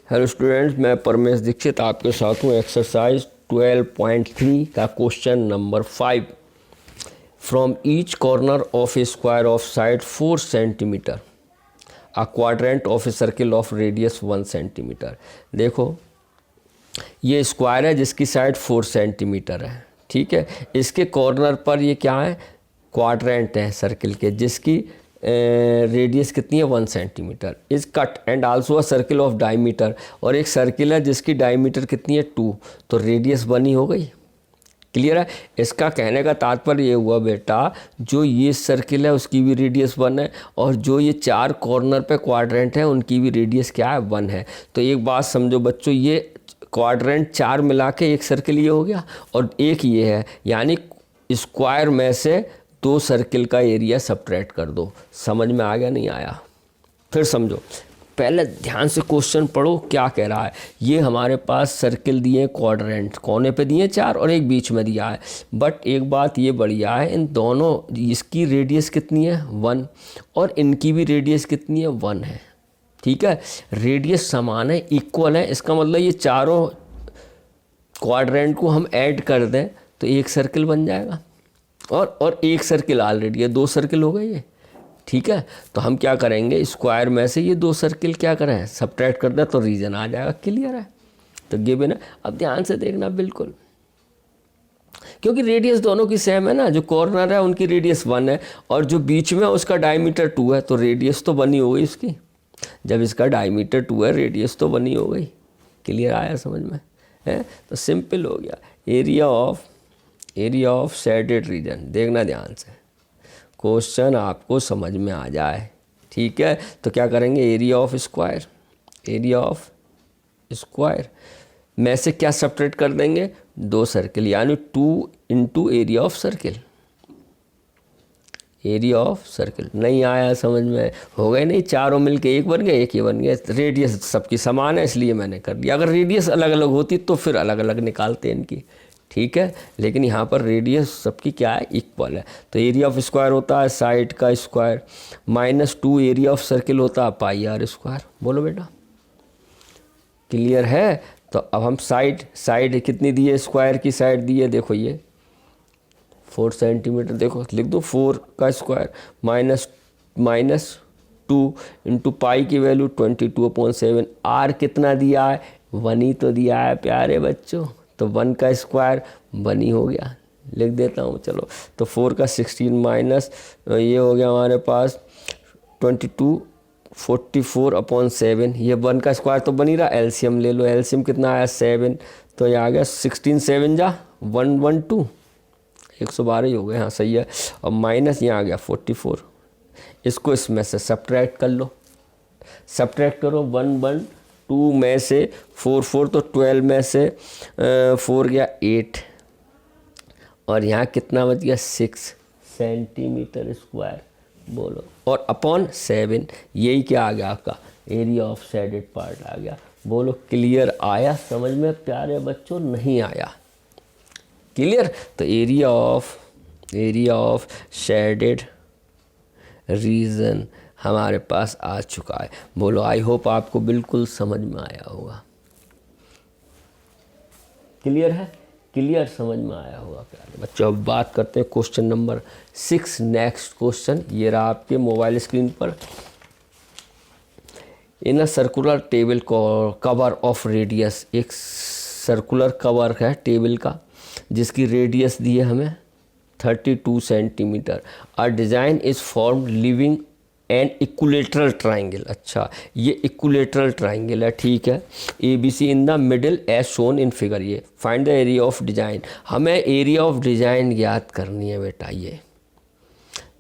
Hello students, मैं परमेश दीक्षित आपके साथ हूँ। एक्सरसाइज 12.3 का question number 5। From each corner of A square of side 4 centimetre a quadrant of a circle of radius 1 centimetre. देखो, ये square है जिसकी साइड 4 सेंटीमीटर है, ठीक है। इसके कॉर्नर पर ये क्या है, क्वाड्रेंट है सर्किल के, जिसकी रेडियस कितनी है 1 centimetre. Is cut and also a circle of diameter, और एक सर्किल है जिसकी डायमीटर कितनी है 2, तो रेडियस 1 ही हो गई। क्लियर है। इसका कहने का तात्पर्य ये हुआ बेटा, जो ये सर्किल है उसकी भी रेडियस 1 है, और जो ये 4 कॉर्नर पे क्वाड्रेंट है उनकी भी रेडियस क्या है 1 है। तो एक बात समझो बच्चों, ये क्वाड्रेंट 4 मिला के एक सर्किल ये हो गया, और एक ये है, यानी स्क्वायर में से 2 सर्किल का एरिया सब्ट्रैक्ट कर दो। समझ में आ गया नहीं आया? फिर समझो, पहले ध्यान से क्वेश्चन पढ़ो क्या कह रहा है। ये हमारे पास सर्किल दिए क्वाड्रेंट, कोने पे दिए 4 और एक बीच में दिया है। बट एक बात ये बढ़िया है, इन दोनों, इसकी रेडियस कितनी है 1 और इनकी भी रेडियस कितनी है 1 है, ठीक है। रेडियस समान है, इक्वल है, इसका मतलब ये चारों क्वाड्रेंट को हम ऐड कर दें तो एक सर्किल बन जाएगा, और एक सर्किल ऑलरेडी है, 2 सर्किल हो गए ये, ठीक है। तो हम क्या करेंगे, स्क्वायर में से ये 2 सर्किल क्या करें, सब्ट्रैक्ट कर दें तो रीजन आ जाएगा। क्लियर है। तो गिवन है, अब ध्यान से देखना बिल्कुल, क्योंकि रेडियस दोनों की सेम है ना। जो कॉर्नर है उनकी रेडियस 1 है, और जो बीच में उसका डायमीटर 2 है, तो रेडियस तो 1 ही हो गई इसकी। जब इसका डायमीटर 2 है, रेडियस तो 1 ही हो गई। क्लियर आया समझ में है? तो सिंपल हो गया। एरिया ऑफ शेडेड रीजन, देखना ध्यान से, क्वेश्चन आपको समझ में आ जाए, ठीक है। तो क्या करेंगे, एरिया ऑफ स्क्वायर में से क्या सब्ट्रैक्ट कर देंगे, 2 सर्किल, यानी 2 into area of circle. Area of circle नहीं आया समझ में, हो गए नहीं, चारों मिलके एक बन गए, एक ये बन गया। रेडियस सबकी समान है इसलिए मैंने कर दिया। अगर रेडियस अलग अलग होती तो फिर अलग अलग निकालते इनकी, ठीक है। लेकिन यहाँ पर रेडियस सबकी क्या है, इक्वल है। तो एरिया ऑफ स्क्वायर होता है साइड का स्क्वायर, -2 एरिया ऑफ सर्किल होता है पाई आर स्क्वायर। बोलो बेटा, क्लियर है। तो अब हम साइड कितनी दी है, स्क्वायर की साइड दी है, देखो ये 4 सेंटीमीटर, देखो लिख दो 4 का स्क्वायर -2 इंटू पाई की वैल्यू 22/7। आर कितना दिया है, 1 ही तो दिया है प्यारे बच्चों, तो 1 का स्क्वायर 1 ही हो गया। लिख देता हूँ चलो। तो 4 का 16 माइनस ये हो गया हमारे पास 22 44/7। ये 1 का स्क्वायर तो बन ही रहा, एलसीएम ले लो। एलसीएम कितना आया 7, तो ये आ गया 16 7 जा 112, 112 ही हो गए, हाँ सही है। और माइनस यहाँ आ गया 44, इसको इसमें से सब्ट्रैक्ट कर लो। सब्ट्रैक्ट करो, 112 में से 4 तो 12 में से 4 गया 8, और यहाँ कितना बच गया 6 सेंटीमीटर स्क्वायर। बोलो, और अपॉन 7, यही क्या आ गया आपका, एरिया ऑफ शेडेड पार्ट आ गया। बोलो क्लियर आया समझ में प्यारे बच्चों, नहीं आया? क्लियर। तो एरिया ऑफ शेडेड रीजन हमारे पास आ चुका है। बोलो, आई होप आपको बिल्कुल समझ में आया होगा। क्लियर है, क्लियर समझ में आया होगा प्यारे बच्चों। अब बात करते हैं क्वेश्चन नंबर 6। नेक्स्ट क्वेश्चन ये रहा आपके मोबाइल स्क्रीन पर। In a circular table cover of radius, एक सर्कुलर कवर है टेबल का जिसकी रेडियस दी है हमें 32 centimetre. A design is formed living and equilateral triangle. अच्छा, ये इक्विलेटरल ट्राइंगल है, ठीक है। ABC in the middle as shown in figure. ये find the area of design, हमें एरिया ऑफ डिज़ाइन ज्ञात करनी है बेटा। ये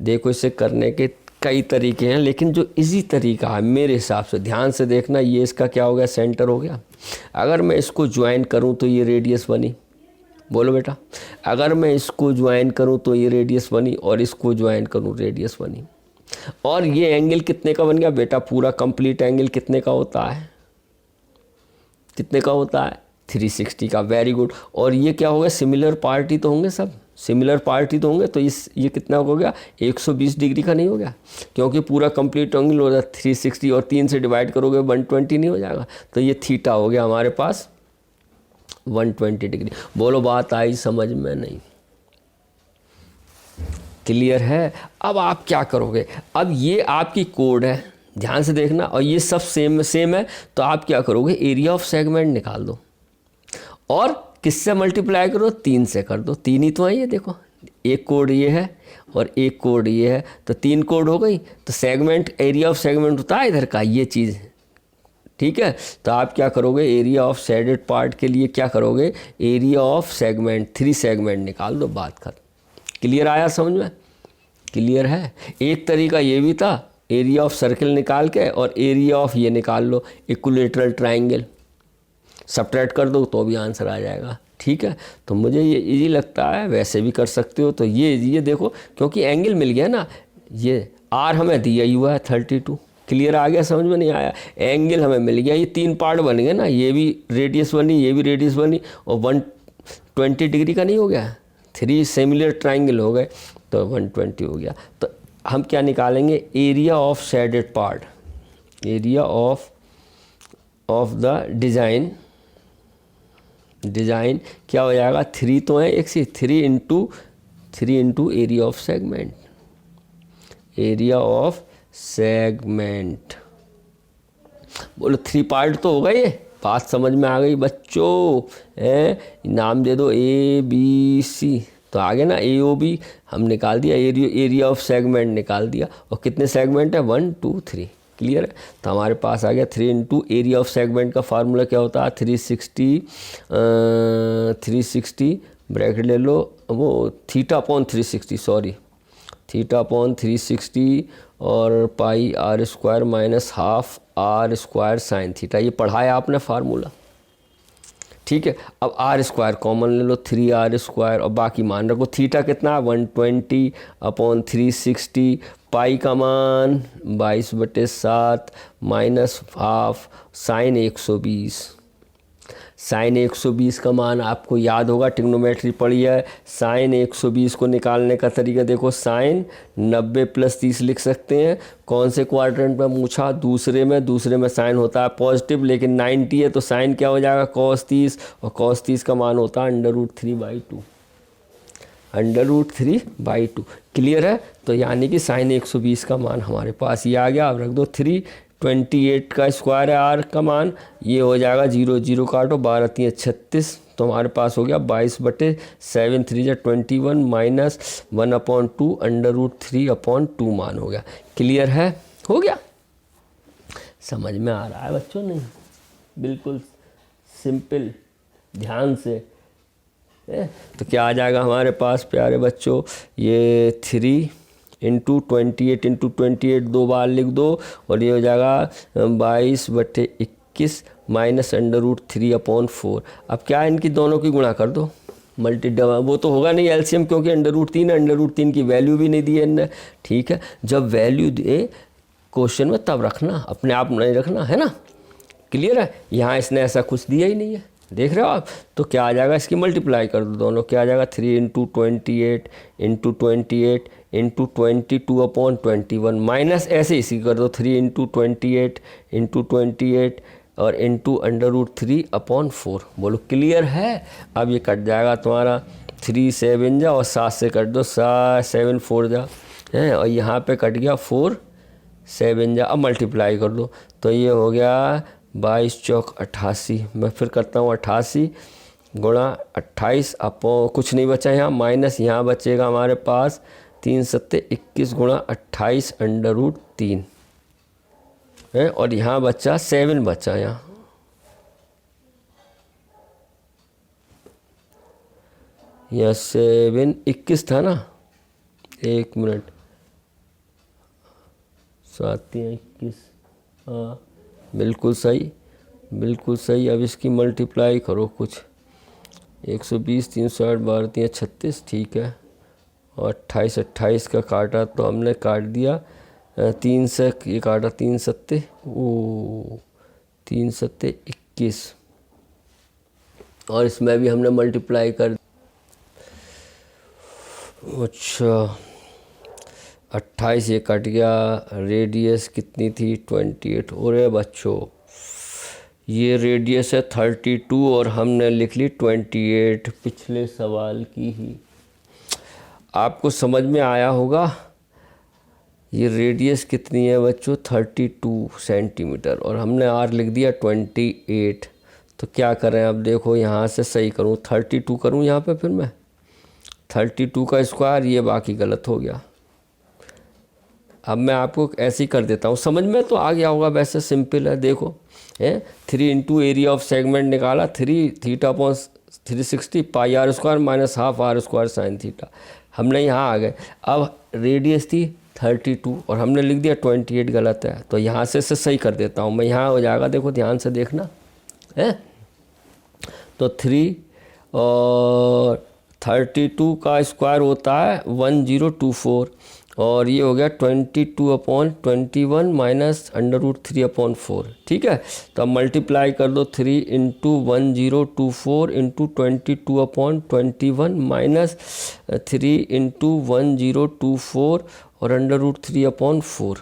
देखो, इसे करने के कई तरीके हैं, लेकिन जो इजी तरीका है मेरे हिसाब से, ध्यान से देखना, ये इसका क्या हो गया, सेंटर हो गया। अगर मैं इसको ज्वाइन करूँ तो ये रेडियस बनी। बोलो बेटा, अगर मैं इसको ज्वाइन करूँ तो ये रेडियस बनी, और इसको ज्वाइन करूँ रेडियस बनी। और ये एंगल कितने का बन गया बेटा, पूरा कंप्लीट एंगल कितने का होता है, कितने का होता है 360 का। Very good. और ये क्या होगा, सिमिलर पार्ट ही तो होंगे सब, सिमिलर पार्ट ही तो होंगे, तो ये कितना हो गया 120 डिग्री का नहीं हो गया, क्योंकि पूरा कंप्लीट एंगल हो रहा है 360 और 3 से डिवाइड करोगे 120 नहीं हो जाएगा, तो ये थीटा हो गया हमारे पास 120 डिग्री। बोलो बात आई समझ में? नहीं, क्लियर है? अब आप क्या करोगे, अब ये आपकी कोड है, ध्यान से देखना, और ये सब सेम है, तो आप क्या करोगे, एरिया ऑफ सेगमेंट निकाल दो और किससे मल्टीप्लाई करो, 3 से कर दो। 3 ही तो है, ये देखो एक कोड ये है और एक कोड ये है, तो 3 कोड हो गई। तो सेगमेंट, एरिया ऑफ सेगमेंट होता है इधर का ये चीज़, ठीक है। तो आप क्या करोगे, एरिया ऑफ शेडेड पार्ट के लिए क्या करोगे, एरिया ऑफ सेगमेंट 3 सेगमेंट निकाल दो, बात कर। क्लियर आया समझ में? क्लियर है? एक तरीका ये भी था, एरिया ऑफ सर्किल निकाल के और एरिया ऑफ ये निकाल लो, इक्विलेटरल ट्राइंगल, सब्ट्रैक्ट कर दो तो भी आंसर आ जाएगा, ठीक है। तो मुझे ये इजी लगता है, वैसे भी कर सकते हो। तो ये देखो, क्योंकि एंगल मिल गया ना, ये आर हमें दिया ही हुआ है 32। क्लियर आ गया? समझ में नहीं आया? एंगल हमें मिल गया, ये 3 पार्ट बन गए ना, ये भी रेडियस बनी, ये भी रेडियस बनी, और 120 डिग्री का नहीं हो गया, 3 सिमिलर ट्राइंगल हो गए, तो 120 हो गया। तो हम क्या निकालेंगे, area of shaded part, area of the design क्या हो जाएगा, 3 तो है एक सी, 3 into area of segment, area of segment. बोलो 3 पार्ट तो हो गए, ये बात समझ में आ गई बच्चों? नाम दे दो ABC, तो आगे ना AOB हम निकाल दिया, एरिया ऑफ सेगमेंट निकाल दिया, और कितने सेगमेंट है, 1 2 3। क्लियर है? तो हमारे पास आ गया 3 इंटू एरिया ऑफ सेगमेंट का फार्मूला क्या होता है, 360 ब्रैकेट ले लो, वो theta upon 360, sorry, theta upon 360 और पाई R square minus half R square sine theta, ये पढ़ाया आपने फार्मूला, ठीक है। अब R स्क्वायर कॉमन ले लो, 3R स्क्वायर, और बाकी मान रखो थीटा कितना है 120 अपॉन 360, पाई का मान 22/7 माइनस हाफ साइन 120। साइन 120 का मान आपको याद होगा, ट्रिग्नोमेट्री पढ़ी है। साइन 120 को निकालने का तरीका देखो, साइन 90 + 30 लिख सकते हैं। कौन से क्वाड्रेंट में पूछा, दूसरे में साइन होता है पॉजिटिव, लेकिन 90 है तो साइन क्या हो जाएगा, cos 30, और cos 30 का मान होता है √3/2, √3/2। क्लियर है? तो यानी कि साइन 120 का मान हमारे पास ये आ गया। अब रख दो 328 का स्क्वायर है R का मान, ये हो जाएगा 0 0 काटो, 12 3 36, तो हमारे पास हो गया 22/7 3 21 माइनस 1/2 √3/2 मान हो गया। क्लियर है? हो गया? समझ में आ रहा है बच्चों? नहीं, बिल्कुल सिंपल, ध्यान से। तो क्या आ जाएगा हमारे पास प्यारे बच्चों, ये 3 इंटू 28 2 बार लिख दो, और ये हो जाएगा 22/21 माइनस √3/4। अब क्या है, इनकी दोनों की गुणा कर दो, वो तो होगा नहीं एलसीएम, क्योंकि √3 है, √3 की वैल्यू भी नहीं दी है इनने, ठीक है। जब वैल्यू दे क्वेश्चन में तब रखना, अपने आप नहीं रखना, है ना? क्लियर है? यहाँ इसने ऐसा कुछ दिया ही नहीं है, देख रहे हो आप? तो क्या आ जाएगा, इसकी मल्टीप्लाई कर दो दोनों, क्या आ जाएगा 3 इंटू 28 इंटू 22/21 माइनस ऐसे इसी कर दो 3 इंटू 28 और इंटू √3/4। बोलो क्लियर है? अब ये कट जाएगा तुम्हारा, 3 7 जा और 7 से कट दो, 7 4 जा है, और यहाँ पे कट गया 4 7 जा। अब मल्टीप्लाई कर दो, तो ये हो गया 22 चौक 88। मैं फिर करता हूँ 88 गुणा 28 कुछ नहीं बचा यहाँ, माइनस यहाँ बचेगा हमारे पास 3 7 21 गुणा 28 √3 है, और यहाँ बचा 7 बचा, यहाँ यहाँ 7 21 था ना, 1 मिनट, 7 21, हाँ बिल्कुल सही, बिल्कुल सही। अब इसकी मल्टीप्लाई करो कुछ, 120 360 12 3 36, ठीक है, और 28 का काटा तो हमने काट दिया 3 से, ये काटा 3 7 3 7 21, और इसमें भी हमने मल्टीप्लाई कर अच्छा 28 ये कट गया, रेडियस कितनी थी 28। अरे बच्चों ये रेडियस है 32 और हमने लिख ली 28 पिछले सवाल की ही। आपको समझ में आया होगा। ये रेडियस कितनी है बच्चों 32 सेंटीमीटर और हमने आर लिख दिया 28। तो क्या करें अब देखो, यहाँ से सही करूँ 32 करूँ यहाँ पे, फिर मैं 32 का स्क्वायर, ये बाकी गलत हो गया। अब मैं आपको ऐसे ही कर देता हूँ, समझ में तो आ गया होगा। वैसे सिंपल है, देखो है 3 इंटू एरिया ऑफ सेगमेंट निकाला 3 theta upon 360 pi are square minus half r square sine theta. हमने यहाँ आ गए। अब रेडियस थी 32 और हमने लिख दिया 28, गलत है। तो यहाँ से सही कर देता हूँ मैं, यहाँ हो जाएगा, देखो ध्यान से देखना है। तो 3 और 32 का स्क्वायर होता है 1024 और ये हो गया 22/21 माइनस √3/4। ठीक है, तो अब मल्टीप्लाई कर दो 3 इंटू 1024 इंटू 22/21 माइनस 3 इंटू 1024 और √3/4।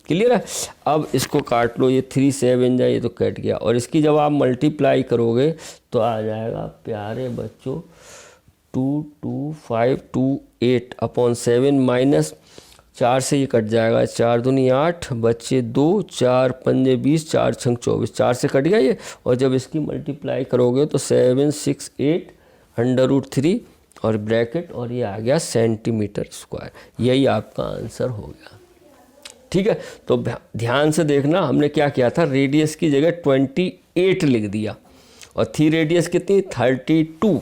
क्लियर है। अब इसको काट लो, ये 3 7 जाए, ये तो कट गया। और इसकी जब आप मल्टीप्लाई करोगे तो आ जाएगा प्यारे बच्चों 22528/7 माइनस 4 से ये कट जाएगा, 4 दूनी 8 बच्चे 2, 4 पंजे 20, 4 छंग 24, 4 से कट गया ये। और जब इसकी मल्टीप्लाई करोगे तो 768 √3 और ब्रैकेट और ये आ गया सेंटीमीटर स्क्वायर। यही आपका आंसर हो गया। ठीक है, तो ध्यान से देखना, हमने क्या किया था, रेडियस की जगह 28 लिख दिया और थी रेडियस कितनी 32।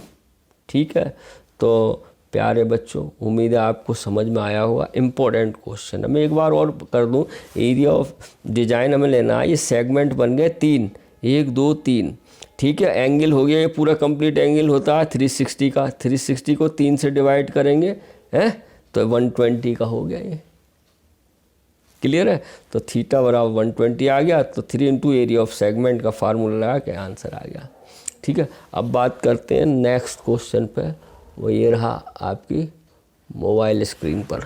ठीक है, तो प्यारे बच्चों उम्मीद है आपको समझ में आया होगा। इम्पोर्टेंट क्वेश्चन है, मैं एक बार और कर दूं। एरिया ऑफ डिजाइन हमें लेना है। ये सेगमेंट बन गए 3, 1 2 3। ठीक है, एंगल हो गया, ये पूरा कंप्लीट एंगल होता है 360 का। 360 को 3 से डिवाइड करेंगे हैं तो 120 का हो गया ये। क्लियर है, तो थीटा बराबर 120 आ गया। तो 3 इंटू एरिया ऑफ सेगमेंट का फार्मूला लगा के आंसर आ गया। ठीक है, अब बात करते हैं नेक्स्ट क्वेश्चन पे। वो ये रहा आपकी मोबाइल स्क्रीन पर।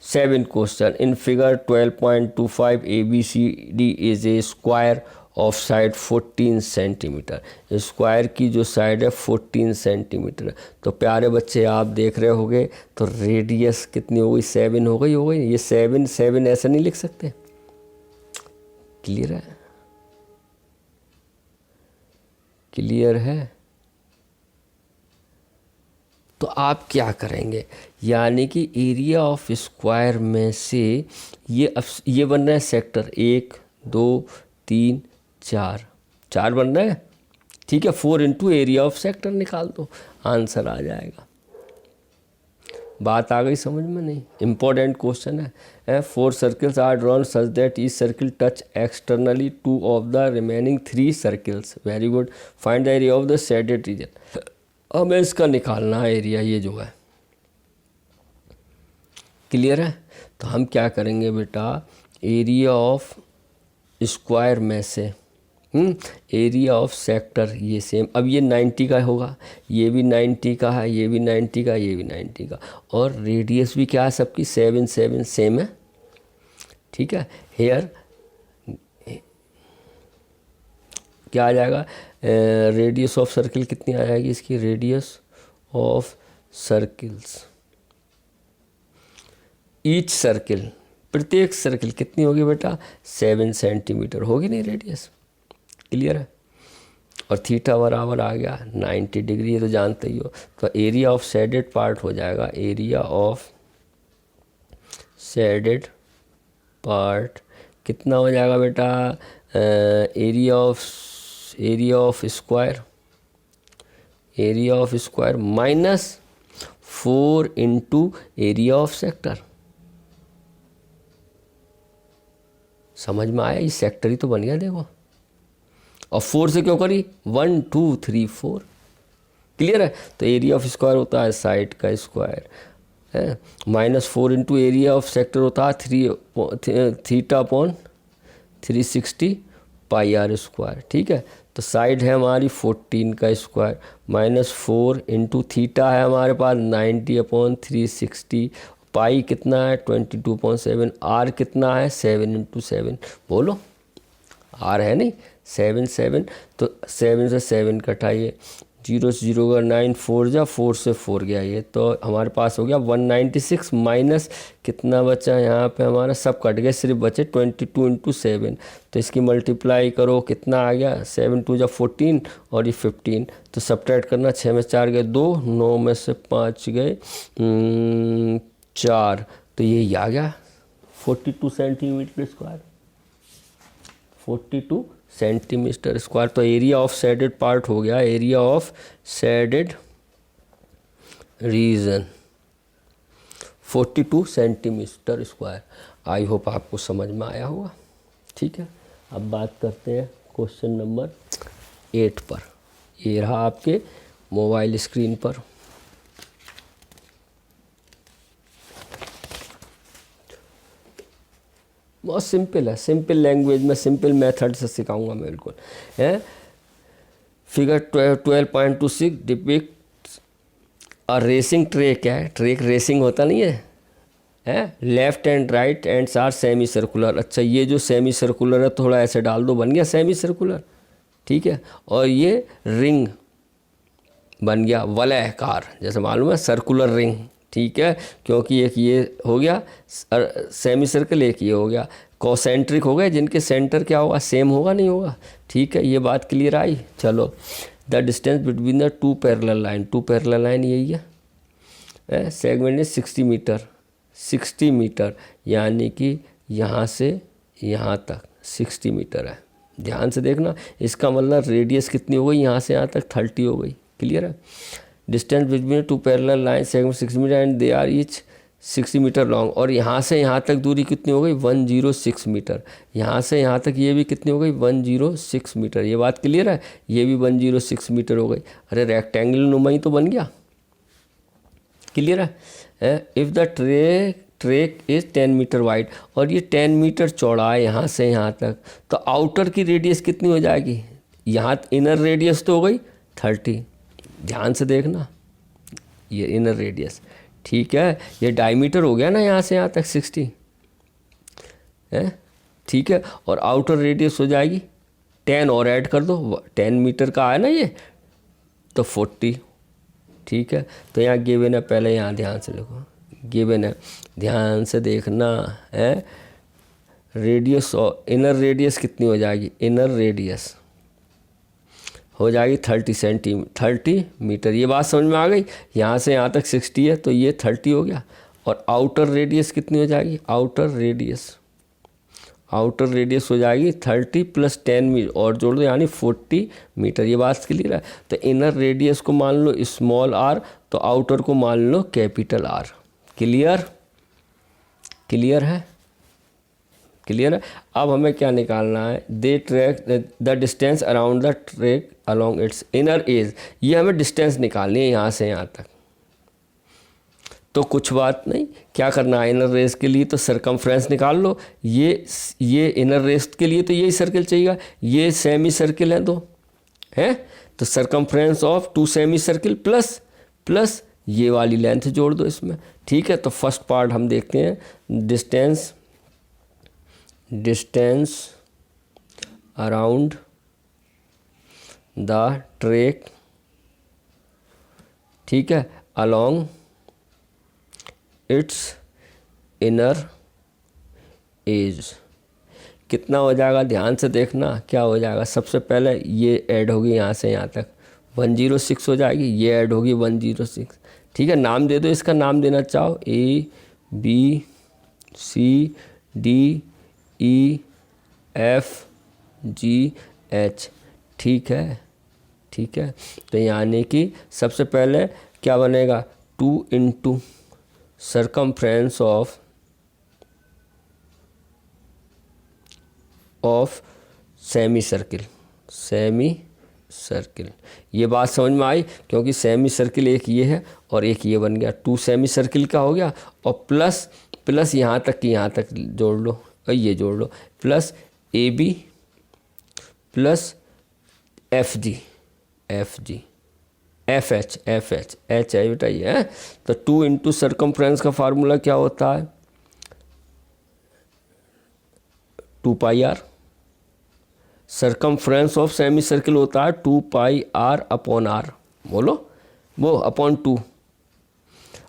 Seventh question, in figure 12.25 ABCD is a square of side 14 centimetre. Square की जो साइड है 14 सेंटीमीटर। तो प्यारे बच्चे आप देख रहे होगे, तो रेडियस कितनी हो गई 7 हो गई। ये 7 7 ऐसा नहीं लिख सकते। क्लियर है, क्लियर है। तो आप क्या करेंगे, यानी कि एरिया ऑफ स्क्वायर में से ये बन रहा है सेक्टर 1 2 3 4 बन रहा है। ठीक है, 4 इंटू एरिया ऑफ सेक्टर निकाल दो, आंसर आ जाएगा। बात आ गई समझ में? नहीं, इंपॉर्टेंट क्वेश्चन है। 4 circles are drawn such that each circle touch externally 2 of the remaining 3 circles. Very good, find the area of the shaded region. हमें इसका निकालना है एरिया, ये जो है। क्लियर है, तो हम क्या करेंगे बेटा, एरिया ऑफ स्क्वायर में से एरिया ऑफ सेक्टर, ये सेम। अब ये 90 का होगा, ये भी 90 का है, ये भी 90 का, ये भी 90 का। और रेडियस भी क्या है सबकी 7 7 सेम है। ठीक है, हेयर क्या आ जाएगा, रेडियस ऑफ सर्किल कितनी आ जाएगी इसकी, radius of circles each circle, प्रत्येक सर्किल कितनी होगी बेटा 7 सेंटीमीटर होगी नहीं रेडियस। क्लियर है, और थीटा बराबर आ गया 90 डिग्री, ये तो जानते ही हो। तो एरिया ऑफ शेडेड पार्ट हो जाएगा, एरिया ऑफ शेडेड पार्ट कितना हो जाएगा बेटा, area of square minus 4 into area of sector. समझ में आया, ये सेक्टर ही तो बन गया देखो। और 4 से क्यों करी, 1 2 3 4। क्लियर है, तो एरिया ऑफ स्क्वायर होता है साइड का स्क्वायर है, minus 4 into area of sector होता है 3 theta upon 360 pi are square, ठीक है। तो साइड है हमारी 14 का स्क्वायर माइनस 4 इंटू थीटा है हमारे पास 90/360, पाई कितना है 22.7, आर कितना है 7 इंटू 7, बोलो आर है नहीं 7, तो 7 से 7 कटाइए, 0 से 0 का 9, 4 जा 4 से 4 गया ये, तो हमारे पास हो गया 196 माइनस कितना बचा यहाँ पे हमारा, सब कट गए, सिर्फ बचे 22 इंटू 7, तो इसकी मल्टीप्लाई करो कितना आ गया 7 2 जा 14 और ये 15, तो सब्ट्रैक्ट करना, 6 में 4 गए 2, 9 में से 5 गए 4, तो ये आ गया 42 सेंटीमीटर स्क्वायर, 42 सेंटीमीटर स्क्वायर। तो एरिया ऑफ शेडेड पार्ट हो गया, area of shaded region 42 centimetre square. I hope आपको समझ में आया होगा, ठीक है। अब बात करते हैं क्वेश्चन नंबर 8 पर, ये रहा आपके मोबाइल स्क्रीन पर। बहुत सिंपल है, सिंपल लैंग्वेज में सिंपल मेथड से सिखाऊंगा मैं, बिल्कुल है। Figure 12.26 depict a racing track है, ट्रैक रेसिंग होता नहीं है, left and right ends are semicircular. अच्छा ये जो सेमी सर्कुलर है थोड़ा ऐसे डाल दो, बन गया सेमी सर्कुलर, ठीक है। और ये रिंग बन गया वलयाकार, जैसे मालूम है सर्कुलर रिंग, ठीक है, क्योंकि एक ये हो गया सेमी सर्कल, एक ये हो गया कॉसेंट्रिक हो गए, जिनके सेंटर क्या होगा सेम होगा नहीं होगा, ठीक है। ये बात क्लियर आई। चलो the distance between the two parallel line, two parallel line यही है, सेगमेंट इज 60 मीटर, 60 मीटर, यानी कि यहाँ से यहाँ तक 60 मीटर है। ध्यान से देखना, इसका मतलब रेडियस कितनी हो गई, यहाँ से यहाँ तक 30 हो गई, क्लियर है। Distance between two parallel line segment 60 metre and they are each 60 metre long, और यहाँ से यहाँ तक दूरी कितनी हो गई 106 मीटर, यहाँ से यहाँ तक ये भी कितनी हो गई 106 मीटर। ये बात क्लियर है, ये भी 106 मीटर हो गई। अरे रेक्टेंगल नुमाई तो बन गया, क्लियर है। If the track is 10 metre wide, और ये 10 मीटर चौड़ा है यहाँ से यहाँ तक, तो आउटर की रेडियस कितनी हो जाएगी, यहाँ इनर रेडियस तो हो गई 30, ध्यान से देखना, ये इनर रेडियस, ठीक है। ये डायमीटर हो गया ना यहाँ से यहाँ तक 60 है, ठीक है। और आउटर रेडियस हो जाएगी 10, और ऐड कर दो, 10 मीटर का है ना ये, तो 40, ठीक है। तो यहाँ गिवन है, पहले यहाँ ध्यान से देखो, गिवन है, ध्यान से देखना है। रेडियस और इनर रेडियस कितनी हो जाएगी, इनर रेडियस हो जाएगी 30 मीटर। ये बात समझ में आ गई। यहाँ से यहाँ तक 60 है, तो ये 30 हो गया। और आउटर रेडियस कितनी हो जाएगी, आउटर रेडियस हो जाएगी 30 + 10 मीटर, और जोड़ दो यानी 40 मीटर। ये बात क्लियर है। तो इनर रेडियस को मान लो स्मॉल आर, तो आउटर को मान लो कैपिटल आर। क्लियर है। अब हमें क्या निकालना है, they track the distance around the track along its inner edge. ये हमें डिस्टेंस निकालनी है यहाँ से यहाँ तक। तो कुछ बात नहीं, क्या करना है, इनर रेस के लिए तो सरकमफ्रेंस निकाल लो। ये इनर रेस के लिए तो यही सर्कल चाहिए, ये सेमी सर्कल है दो है, तो circumference of 2 semi circle plus ये वाली लेंथ जोड़ दो इसमें, ठीक है। तो फर्स्ट पार्ट हम देखते हैं, डिस्टेंस अराउंड द ट्रैक, ठीक है, अलोंग इट्स इनर एज। कितना हो जाएगा, ध्यान से देखना क्या हो जाएगा। सबसे पहले ये ऐड होगी यहाँ से यहाँ तक 106 हो जाएगी, ये ऐड होगी 106, ठीक है। नाम दे दो, इसका नाम देना चाहो ABCDEFGH, ठीक है। तो यानी कि सबसे पहले क्या बनेगा, 2 × सरकमफ्रेंस ऑफ सेमी सर्किल। ये बात समझ में आई, क्योंकि सेमी सर्किल एक ये है और एक ये बन गया, 2 सेमी सर्किल का हो गया। और प्लस यहाँ तक की यहाँ तक जोड़ लो, और ये जोड़ लो, plus AB plus F G F H H है बेटा ये है। तो 2 इंटू सर्कमफ्रेंस का फार्मूला क्या होता है, 2 pi R. Circumference of semi circle होता है 2 पाई आर अपॉन आर, बोलो वो अपॉन 2।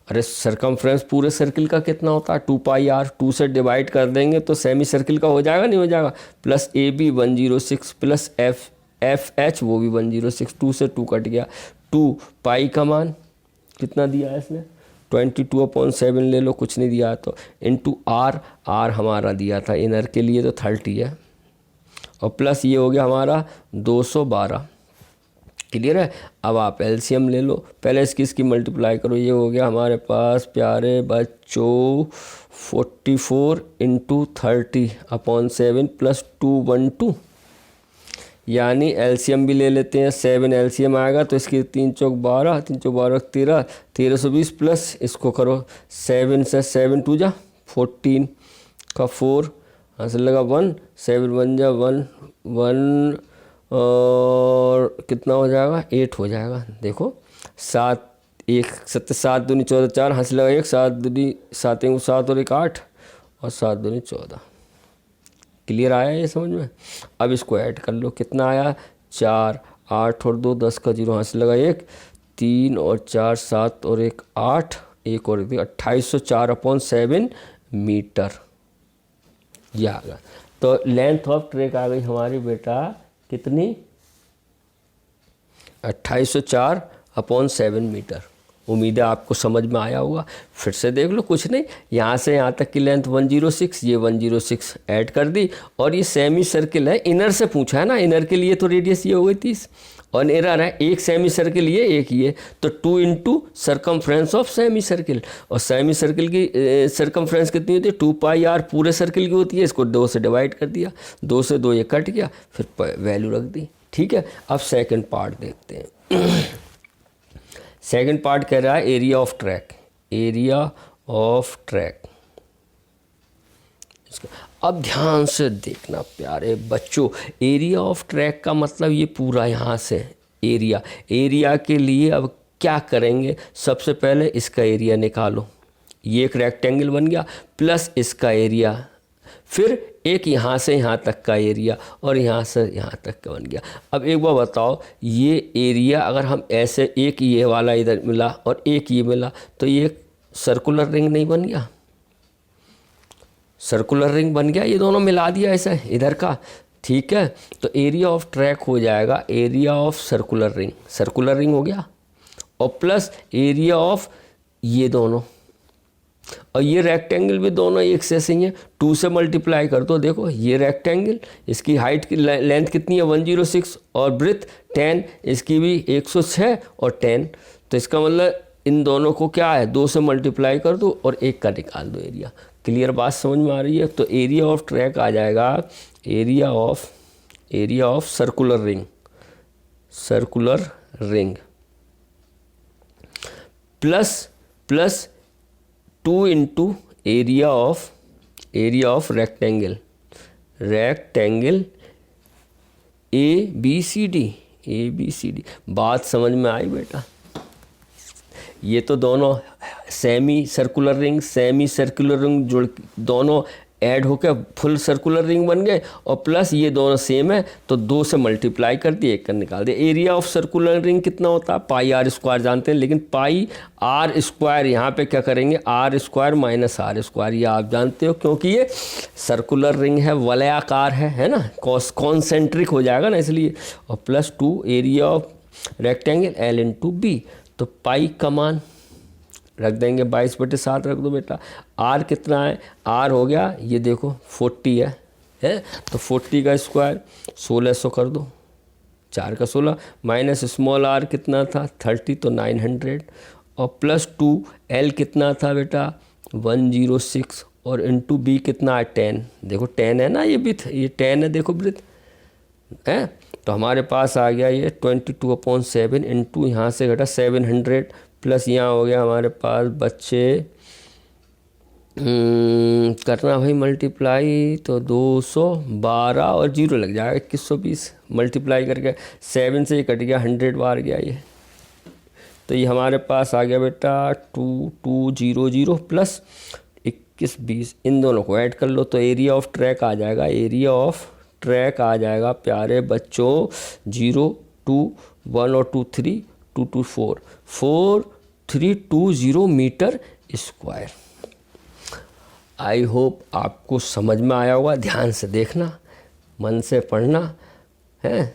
अरे सर्कमफ्रेंस पूरे सर्किल का कितना होता है 2 पाई आर, 2 से डिवाइड कर देंगे तो सेमी सर्किल का हो जाएगा, नहीं हो जाएगा। Plus A B 106 plus F H वो भी 106, 2 से 2 कट गया। 2 पाई का मान कितना दिया है इसने 22/7 ले लो, कुछ नहीं दिया तो इंटू आर हमारा दिया था इनर के लिए तो 30 है, और प्लस ये हो गया हमारा 212। क्लियर है। अब आप एलसीएम ले लो, पहले इसकी मल्टीप्लाई करो, ये हो गया हमारे पास प्यारे बच्चों 44 इंटू 30/7 प्लस 212, यानी एलसीएम भी ले लेते हैं। 7 एलसीएम आएगा तो इसकी 3 चौक 12, 3 चौक 12 13, 1320 प्लस इसको करो 7 से 7 2 जा 14 का 4 आंसर लगा 1, 7 1 जा 1 और कितना हो जाएगा 8 हो जाएगा। देखो 7 1 7 7 दूनी 14 4 हासिल लगा 1, 7 दूनी 7 1 7 और 1 8 और 7 दूनी 14। क्लियर आया ये समझ में। अब इसको ऐड कर लो, कितना आया 4 8 और 2 10 का 0 हासिल लगा 1, 3 और 4 7 और 1 8, 1 और 1 2804/7 मीटर ये आ गया। तो लेंथ ऑफ ट्रैक आ गई हमारी बेटा कितनी 2804/7 मीटर। उम्मीद है आपको समझ में आया होगा। फिर से देख लो, कुछ नहीं, यहाँ से यहाँ तक की लेंथ 106, ये 106 ऐड कर दी, और ये सेमी सर्किल है, इनर से पूछा है ना, इनर के लिए तो रेडियस ये हो गई 30 और एरर है एक सेमी सर्किल ये एक ये, तो 2 into circumference of semi circle, और सेमी सर्किल की सर्कमफ्रेंस कितनी होती है 2 पाई आर पूरे सर्किल की होती है, इसको 2 से डिवाइड कर दिया, 2 से 2 ये कट गया, फिर वैल्यू रख दी। ठीक है, अब सेकंड पार्ट देखते हैं। सेकंड पार्ट कह रहा है area of track, area of track. अब ध्यान से देखना प्यारे बच्चों, एरिया ऑफ ट्रैक का मतलब ये पूरा यहाँ से एरिया के लिए अब क्या करेंगे, सबसे पहले इसका एरिया निकालो, ये एक रेक्टेंगल बन गया, प्लस इसका एरिया, फिर एक यहाँ से यहाँ तक का एरिया और यहाँ से यहाँ तक का बन गया। अब एक बार बताओ, ये एरिया अगर हम ऐसे एक ये वाला इधर मिला और एक ये मिला तो ये सर्कुलर रिंग नहीं बन गया, सर्कुलर रिंग बन गया, ये दोनों मिला दिया ऐसे इधर का। ठीक है, तो एरिया ऑफ ट्रैक हो जाएगा एरिया ऑफ सर्कुलर रिंग हो गया, और प्लस एरिया ऑफ ये दोनों, और ये रेक्टेंगल भी दोनों एक से ही हैं, 2 से मल्टीप्लाई कर दो। देखो ये रेक्टेंगल, इसकी हाइट की लेंथ कितनी है 106 और ब्रेथ 10, इसकी भी 106 और 10, तो इसका मतलब इन दोनों को क्या है 2 से मल्टीप्लाई कर दो और 1 का निकाल दो एरिया। क्लियर बात समझ में आ रही है। तो एरिया ऑफ ट्रैक आ जाएगा area of circular ring plus 2 into area of rectangle A B C D. बात समझ में आई बेटा। ये तो दोनों सेमी सर्कुलर रिंग जुड़ दोनों ऐड होकर फुल सर्कुलर रिंग बन गए, और प्लस ये दोनों सेम है तो 2 से मल्टीप्लाई कर दिए, 1 का निकाल दिया। एरिया ऑफ सर्कुलर रिंग कितना होता है पाई आर स्क्वायर जानते हैं, लेकिन पाई आर स्क्वायर यहाँ पे क्या करेंगे r square minus r square, ये आप जानते हो क्योंकि ये सर्कुलर रिंग है, वलयाकार है ना, कॉन्सेंट्रिक हो जाएगा ना इसलिए, और plus 2 area of rectangle L into B. तो पाई का मान रख देंगे 22/7 रख दो बेटा। आर कितना है, आर हो गया ये देखो 40 है तो 40 का स्क्वायर 1600 कर दो, 4 का 16 माइनस स्मॉल आर कितना था 30 तो 900, और प्लस 2 एल कितना था बेटा 106 और इंटू बी कितना है 10, देखो 10 है ना ये ब्रेथ, ये 10 है देखो ब्रेथ है, तो हमारे पास आ गया ये 22/7 इंटू यहाँ से घटा 700 प्लस यहाँ हो गया हमारे पास बच्चे करना भाई मल्टीप्लाई, तो 212 और 0 लग जाएगा 2120 मल्टीप्लाई करके 7 से ये कट गया 100 बार गया ये, तो ये हमारे पास आ गया बेटा 2200 प्लस 2120, इन दोनों को ऐड कर लो तो एरिया ऑफ ट्रैक आ जाएगा, एरिया ऑफ ट्रैक आ जाएगा प्यारे बच्चों 0 2 1 और 2 3 2 2 4 4320 मीटर स्क्वायर। आई होप आपको समझ में आया होगा, ध्यान से देखना, मन से पढ़ना है।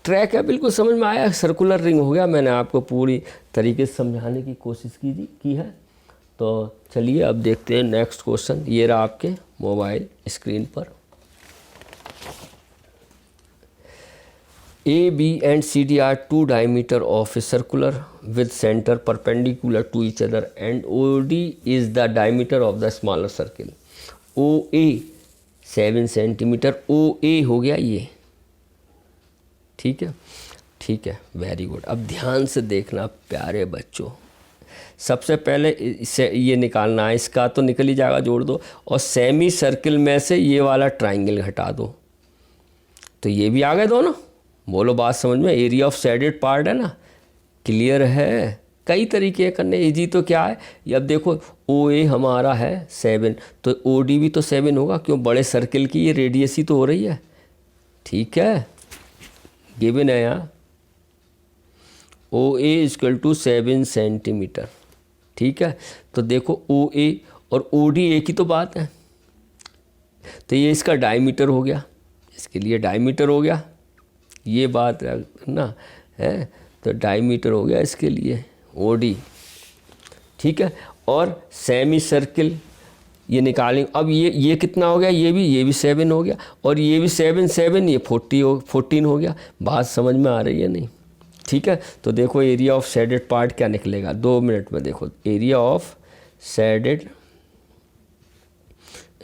ट्रैक है बिल्कुल समझ में आया, सर्कुलर रिंग हो गया, मैंने आपको पूरी तरीके से समझाने की कोशिश की है। तो चलिए अब देखते हैं नेक्स्ट क्वेश्चन, ये रहा आपके मोबाइल स्क्रीन पर। A, B and CD are two diameter of a circular with center perpendicular to each other and OD is the diameter of the smaller circle. OA 7 centimetre, OA हो गया ये, ठीक है, very good. अब ध्यान से देखना प्यारे बच्चों, सबसे पहले इसे ये निकालना है, इसका तो निकल ही जाएगा, जोड़ दो, और सेमी सर्किल में से ये वाला ट्राइंगल घटा दो, तो ये भी आ गए दोनों। बोलो बात समझ में, एरिया ऑफ शेडेड पार्ट है ना, क्लियर है। कई तरीके करने, इजी तो क्या है, ये अब देखो OA हमारा है 7, तो OD भी तो 7 होगा, क्यों, बड़े सर्किल की ये रेडियस ही तो हो रही है, ठीक है, गिवन है यहाँ OA = 7 सेंटीमीटर, ठीक है। तो देखो OA और OD एक ही तो बात है, तो ये इसका डायमीटर हो गया, इसके लिए डायमीटर हो गया, ये बात ना है, तो डायमीटर हो गया इसके लिए OD, ठीक है। और सेमी सर्किल ये निकालेंगे, अब ये कितना हो गया, ये भी 7 हो गया, और ये भी 7 ये 14 हो गया। बात समझ में आ रही है नहीं, ठीक है। तो देखो एरिया ऑफ शेडेड पार्ट क्या निकलेगा, 2 मिनट में देखो, एरिया ऑफ शेडेड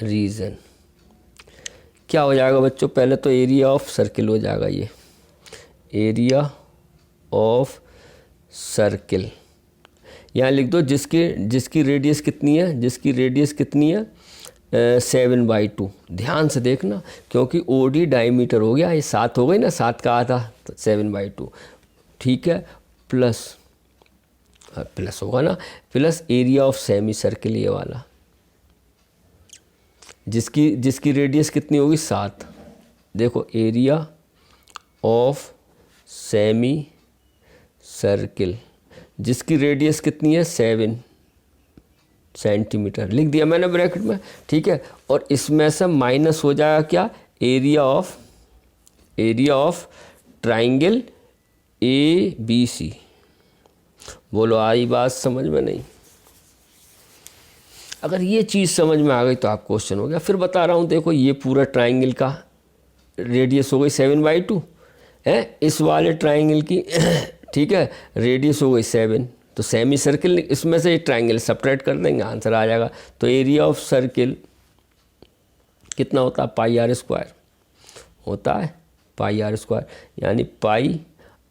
रीजन क्या हो जाएगा बच्चों, पहले तो एरिया ऑफ सर्किल हो जाएगा, ये एरिया ऑफ सर्किल यहाँ लिख दो, जिसकी रेडियस कितनी है, 7/2। ध्यान से देखना, क्योंकि OD डायमीटर हो गया, ये 7 हो गई ना, 7 का आधा, तो 7/2, ठीक है, प्लस होगा ना, plus area of semi circle ये वाला, जिसकी रेडियस कितनी होगी 7। देखो एरिया ऑफ सेमी सर्किल जिसकी रेडियस कितनी है 7 सेंटीमीटर, लिख दिया मैंने ब्रैकेट में, ठीक है। और इसमें से माइनस हो जाएगा क्या, एरिया ऑफ ट्राइंगल ABC। बोलो आई बात समझ में नहीं, अगर ये चीज़ समझ में आ गई तो आप क्वेश्चन हो गया। फिर बता रहा हूँ, देखो ये पूरा ट्राइंगल का रेडियस हो गई 7/2 है, इस वाले ट्राइंगल की ठीक है रेडियस हो गई 7, तो सेमी सर्किल इसमें से ट्राइंगल सपरेट कर देंगे, आंसर आ जाएगा। तो एरिया ऑफ सर्किल कितना होता है, πr² होता है, πr², यानी पाई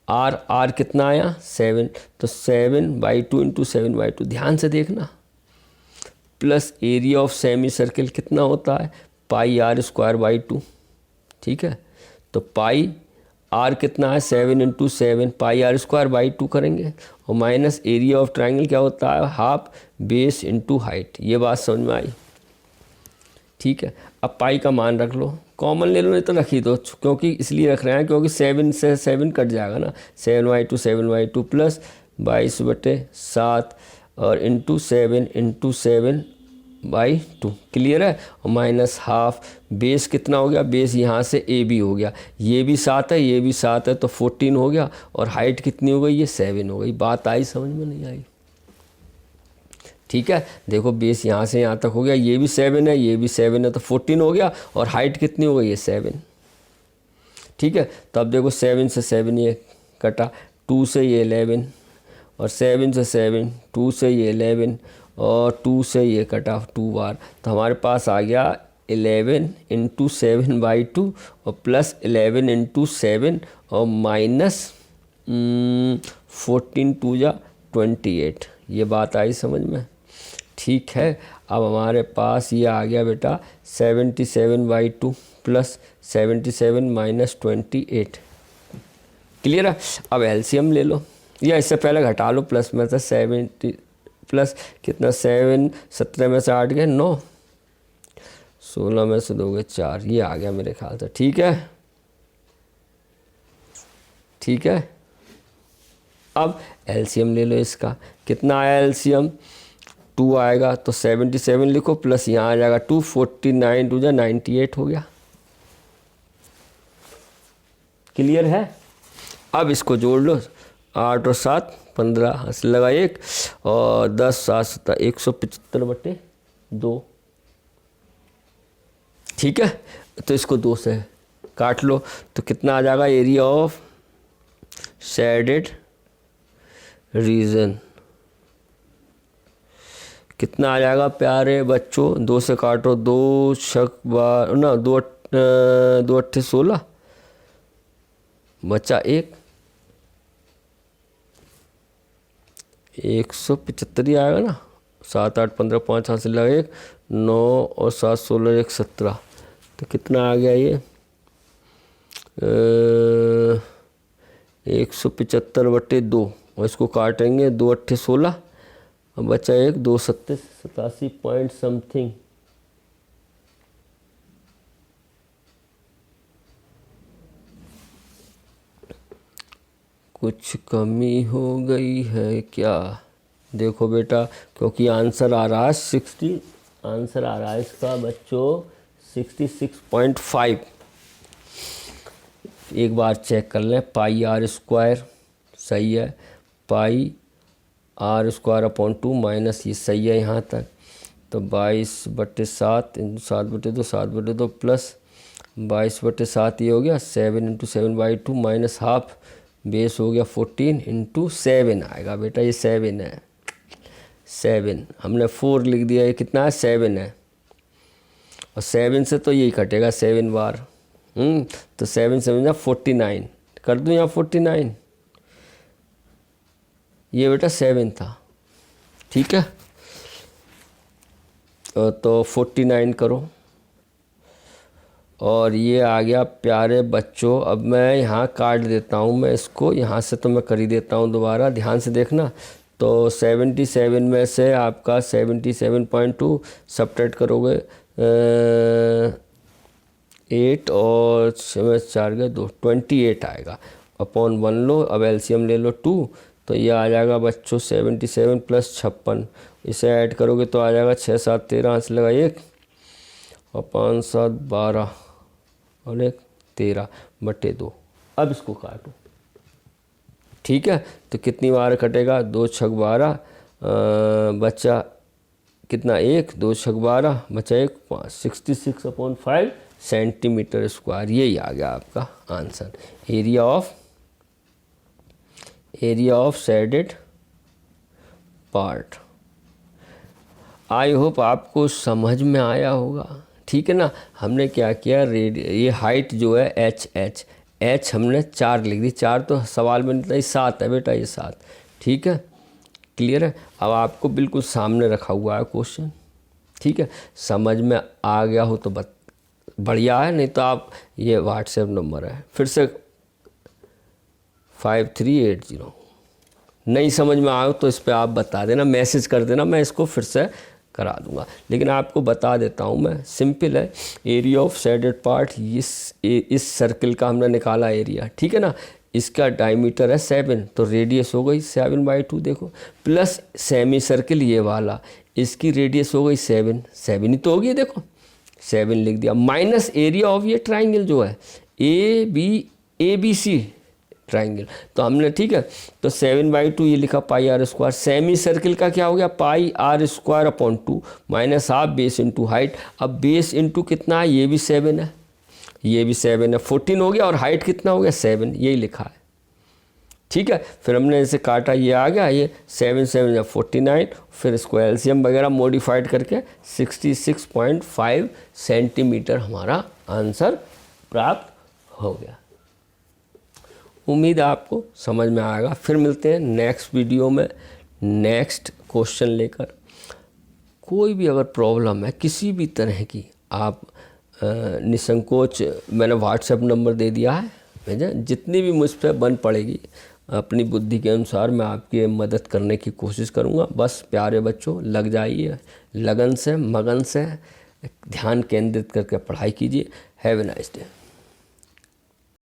r कितना आया 7, तो 7/2 × 7/2, ध्यान से देखना, plus area of semi circle कितना होता है πr²/2, ठीक है। तो पाई r कितना है 7 × 7, πr²/2 करेंगे, और माइनस एरिया ऑफ ट्राइंगल क्या होता है, हाफ बेस × हाइट। ये बात समझ में आई, ठीक है। अब पाई का मान रख लो, कॉमन ले लो, नहीं तो रख ही दो, क्योंकि इसलिए रख रहे हैं क्योंकि 7 से 7 कट जाएगा ना, 7/2 प्लस 22/7 और × 7 × 7/2, क्लियर है। और माइनस हाफ, बेस कितना हो गया, बेस यहाँ से AB हो गया, ये भी 7 है, ये भी 7 है, तो 14 हो गया, और हाइट कितनी हो गई, ये 7 हो गई। बात आई समझ में नहीं आई, ठीक है। देखो बेस यहाँ से यहाँ तक हो गया, ये भी 7 है, ये भी 7 है, तो 14 हो गया, और हाइट कितनी हो गई, ये 7, ठीक है। तो अब देखो 7 से 7 ये कटा, 2 से ये 11, और 7 से 7, 2 से ये 11, और 2 से ये कटा 2 बार, तो हमारे पास आ गया 11 × 7/2 और प्लस 11 × 7 और माइनस 14 × 2 = 28। ये बात आई समझ में, ठीक है। अब हमारे पास ये आ गया बेटा 77/2 प्लस 77 माइनस 28। क्लियर है। अब एलसीएम ले लो या इससे पहले घटा लो, प्लस में से 70 प्लस कितना 7, 17 में से 8 गए 9, 16 में से 2 गए 4, ये आ गया मेरे ख्याल से। ठीक है, ठीक है। अब एलसीएम ले लो इसका, कितना आया एलसीएम 2 आएगा, तो 77 लिखो प्लस यहाँ आ जाएगा 2, 49 2 जा 98 हो गया। क्लियर है। अब इसको जोड़ लो, 8 और 7 15, हंस लगा 1 और 10 7 7 175/2। ठीक है, तो इसको 2 से काट लो तो कितना आ जाएगा एरिया ऑफ शेडेड रीजन। कितना आ जाएगा प्यारे बच्चों, 2 से काटो, 2 छक बार ना 2 8 16 बचा 175 ही आएगा ना। 7 8 15 5 हाथ से लगा 1 9 और 7 16 1 17, तो कितना आ गया ये 175/2 और इसको काटेंगे 2 8 16 और बचा 1 2 7 87 पॉइंट समथिंग। कुछ कमी हो गई है क्या? देखो बेटा, क्योंकि आंसर आ रहा है 60, आंसर आ रहा है इसका बच्चों 66.5। एक बार चेक कर लें, पाई आर स्क्वायर सही है, पाई आर स्क्वायर अपॉन 2 माइनस ये सही है यहाँ तक, तो 22/7 इंटू 7/2 7/2 प्लस 22/7 ये हो गया 7 इंटू 7/2 माइनस हाफ बेस हो गया 14 इंटू 7 आएगा बेटा, ये 7 है 7, हमने 4 लिख दिया, ये कितना है 7 है, और 7 से तो यही कटेगा 7 बार, तो 7 7 या 49 कर दूँ यहाँ 49, ये बेटा 7 था। ठीक है, तो 49 करो और ये आ गया प्यारे बच्चों। अब मैं यहाँ काट देता हूँ, मैं इसको यहाँ से तो मैं कर ही देता हूँ दोबारा, ध्यान से देखना। तो 77 में से आपका 77.2 सब्ट्रैक्ट करोगे 8 और 4 गए 2 28 आएगा, अपॉन 1 लो। अब एलसीएम ले लो 2, तो ये आ जाएगा बच्चों 77 प्लस 56, इसे ऐड करोगे तो आ जाएगा 6 7 13 से लगा 1 और 5 7 12 और 1 13/2। अब इसको काटो। ठीक है, तो कितनी बार कटेगा 2 6 12 बच्चा कितना 1 2 6 12 बचा 1 5 66/5 सेंटीमीटर स्क्वायर। यही आ गया आपका answer, area of shaded part. I hope आपको समझ में आया होगा। ठीक है ना। हमने क्या किया, ये हाइट जो है एच हमने 4 लिख दी, 4 तो सवाल में नहीं था, 7 है बेटा, ये 7। ठीक है, क्लियर है। अब आपको बिल्कुल सामने रखा हुआ है क्वेश्चन। ठीक है, समझ में आ गया हो तो बढ़िया है, नहीं तो आप ये व्हाट्सएप नंबर है फिर से 5380, नहीं समझ में आया तो इस पर आप बता देना, मैसेज कर देना, मैं इसको फिर से करा दूंगा। लेकिन आपको बता देता हूँ मैं, सिंपल है। एरिया ऑफ शेडेड पार्ट, इस सर्कल का हमने निकाला एरिया, ठीक है ना। इसका डायमीटर है 7, तो रेडियस हो गई 7/2 देखो, प्लस सेमी सर्कल ये वाला, इसकी रेडियस हो गई 7 ही तो होगी, देखो 7 लिख दिया, माइनस एरिया ऑफ ये ट्राइंगल जो है ABC ट्राइंगल, तो हमने ठीक है, तो 7/2 ये लिखा pi are square. Semi circle का क्या हो गया, pi are square upon 2 minus half base into height. अब बेस इंटू कितना है, ये भी 7 है, ये भी 7 है, 14 हो गया, और हाइट कितना हो गया 7, यही लिखा है। ठीक है, फिर हमने इसे काटा, ये आ गया, ये 7 7 या 49, फिर इसको एलसीएम वगैरह मॉडिफाइड करके 66.5 सेंटीमीटर हमारा आंसर प्राप्त हो गया। उम्मीद है आपको समझ में आएगा। फिर मिलते हैं नेक्स्ट वीडियो में नेक्स्ट क्वेश्चन लेकर। कोई भी अगर प्रॉब्लम है किसी भी तरह की, आप निसंकोच, मैंने व्हाट्सएप नंबर दे दिया है, भेजा। जितनी भी मुझ पर बन पड़ेगी अपनी बुद्धि के अनुसार मैं आपकी मदद करने की कोशिश करूँगा। बस प्यारे बच्चों, लग जाइए, लगन से, मगन से ध्यान केंद्रित करके पढ़ाई कीजिए। Have a nice day.